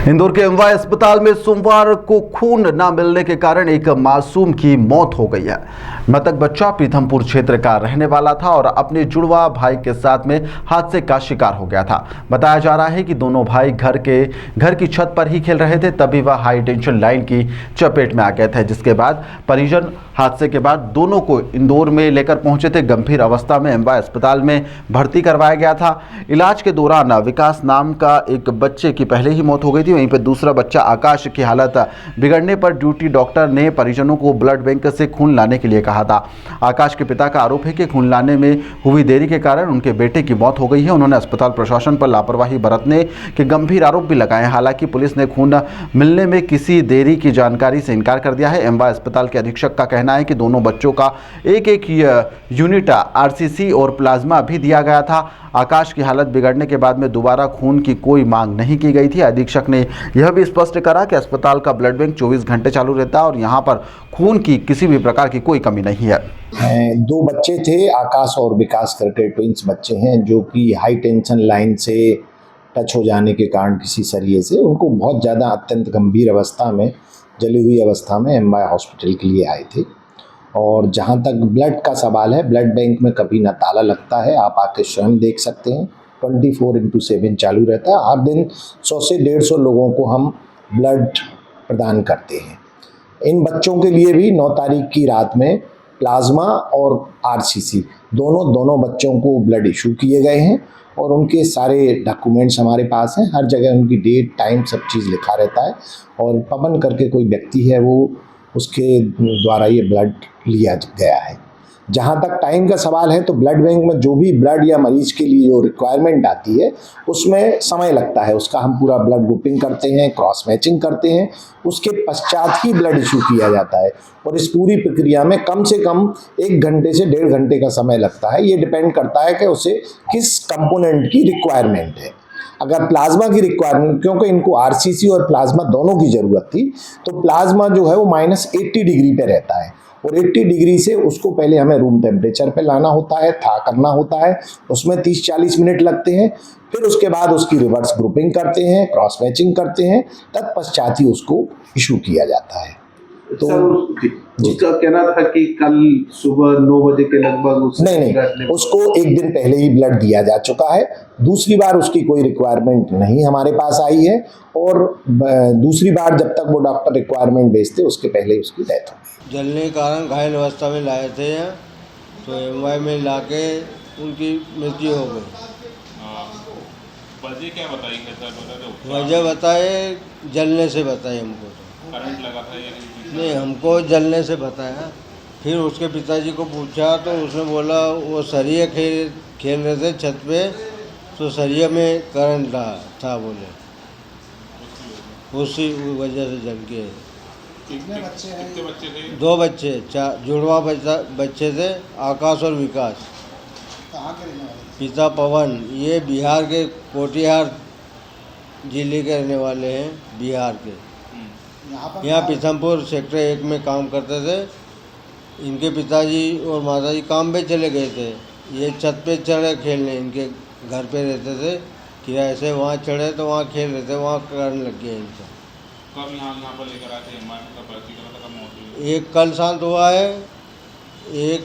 इंदौर के एमवाय अस्पताल में सोमवार को खून न मिलने के कारण एक मासूम की मौत हो गई है। मृतक बच्चा पीथमपुर क्षेत्र का रहने वाला था और अपने जुड़वा भाई के साथ में हादसे का शिकार हो गया था। बताया जा रहा है कि दोनों भाई घर की छत पर ही खेल रहे थे, तभी वह हाई टेंशन लाइन की चपेट में आ गए थे, जिसके बाद परिजन हादसे के बाद दोनों को इंदौर में लेकर पहुंचे थे। गंभीर अवस्था में एमवाय अस्पताल में भर्ती करवाया गया था। इलाज के दौरान विकास नाम का एक बच्चे की पहले ही मौत हो गई थी। वहीं पर दूसरा बच्चा आकाश की हालत बिगड़ने पर ड्यूटी डॉक्टर ने परिजनों को ब्लड बैंक से खून लाने के लिए कहा था। आकाश के पिता का आरोप है कि खून लाने में हुई देरी के कारण उनके बेटे की मौत हो गई है। उन्होंने अस्पताल प्रशासन पर लापरवाही बरतने के गंभीर आरोप भी लगाए। हालांकि पुलिस ने खून मिलने में किसी देरी की जानकारी से इनकार कर दिया है। एमवाय अस्पताल के अधीक्षक का कहना है कि दोनों बच्चों का एक यूनिट आरसीसी और प्लाज्मा भी दिया गया था। आकाश की हालत बिगड़ने के बाद में दोबारा खून की कोई मांग नहीं की गई थी। अधीक्षक ने यह भी स्पष्ट करा कि अस्पताल का ब्लड बैंक 24 घंटे चालू रहता है और यहां पर खून की किसी भी प्रकार की कोई कमी नहीं है। दो बच्चे थे, आकाश और विकास करके ट्विंस बच्चे हैं, जो कि हाई टेंशन लाइन से टच हो जाने के कारण किसी सरिये से उनको बहुत ज़्यादा अत्यंत गंभीर अवस्था में, जली हुई अवस्था में एमवाय हॉस्पिटल के लिए आए थे। और जहाँ तक ब्लड का सवाल है, ब्लड बैंक में कभी ना ताला लगता है, आप आके स्वयं देख सकते हैं। 24/7 चालू रहता है। हर दिन 100 से 150 लोगों को हम ब्लड प्रदान करते हैं। इन बच्चों के लिए भी 9 तारीख की रात में प्लाज्मा और आरसीसी दोनों बच्चों को ब्लड इशू किए गए हैं और उनके सारे डॉक्यूमेंट्स हमारे पास हैं। हर जगह उनकी डेट, टाइम, सब चीज़ लिखा रहता है। और पवन करके कोई व्यक्ति है, वो उसके द्वारा ये ब्लड लिया गया है। जहाँ तक टाइम का सवाल है, तो ब्लड बैंक में जो भी ब्लड या मरीज के लिए जो रिक्वायरमेंट आती है, उसमें समय लगता है। उसका हम पूरा ब्लड ग्रुपिंग करते हैं, क्रॉस मैचिंग करते हैं, उसके पश्चात ही ब्लड इशू किया जाता है। और इस पूरी प्रक्रिया में कम से कम 1 घंटे से 1.5 घंटे का समय लगता है। ये डिपेंड करता है कि उसे किस कंपोनेंट की रिक्वायरमेंट है। अगर प्लाज्मा की रिक्वायरमेंट, क्योंकि इनको आरसीसी और प्लाज्मा दोनों की ज़रूरत थी, तो प्लाज्मा जो है वो -80 डिग्री पे रहता है और 80 डिग्री से उसको पहले हमें रूम टेम्परेचर पे लाना होता है, था करना होता है। उसमें 30-40 मिनट लगते हैं। फिर उसके बाद उसकी रिवर्स ग्रुपिंग करते हैं, क्रॉस मैचिंग करते हैं, तत्पश्चात ही उसको इशू किया जाता है। तो उसका कहना था कि कल सुबह 9 बजे के लगभग नहीं, उसको एक दिन पहले ही ब्लड दिया जा चुका है। दूसरी बार उसकी कोई रिक्वायरमेंट नहीं हमारे पास आई है और दूसरी बार जब तक वो डॉक्टर रिक्वायरमेंट भेजते, उसके पहले उसकी डेथ हो। जलने के कारण घायल अवस्था में लाए थे यहाँ, तो एमवाय में लाके उनकी मृत्यु हो गई। वजह क्या बताई? वजह बताए, जलने से बताए हमको। करंट लगा था या नहीं, हमको जलने से बताया। फिर उसके पिताजी को पूछा तो उसने बोला वो सरिया खेल रहे थे छत पे, तो सरिया में करंट था बोले, उसी वजह से जल के। कितने बच्चे थे? 2 बच्चे, जुड़वा बच्चे थे, आकाश और विकास। पिता पवन, ये बिहार के कोटिहार जिले के रहने वाले हैं, बिहार के। यहाँ पीथमपुर सेक्टर 1 में काम करते थे। इनके पिताजी और माताजी काम पे चले गए थे। ये छत पे चढ़े खेलने, इनके घर पे रहते थे किराए से। वहाँ चढ़े तो वहाँ खेल रहे थे, वहाँ करंट लग गया इनको। कब यहाँ पर लेकर आए थे? एक कल शांत हुआ है, एक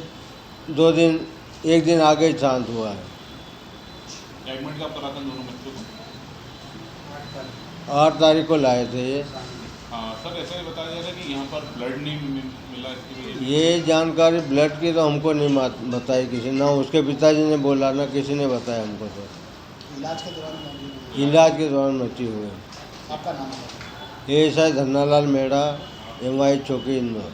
दिन आगे शांत हुआ है। एडमिट कब करा था दोनों बच्चों को? 8 तारीख को लाए थे ये। हाँ सर, ऐसे बताया जा रहा है कि यहाँ पर ब्लड नहीं मिला इसकी वजह से। ये जानकारी ब्लड की तो हमको नहीं बताई किसी, ना उसके पिताजी ने बोला, ना किसी ने बताया हमको। तो इलाज के दौरान मृत्यु हुई। आपका नाम है? ये शायद धन्नालाल मेड़ा, एमवाय चौकी इंदौर।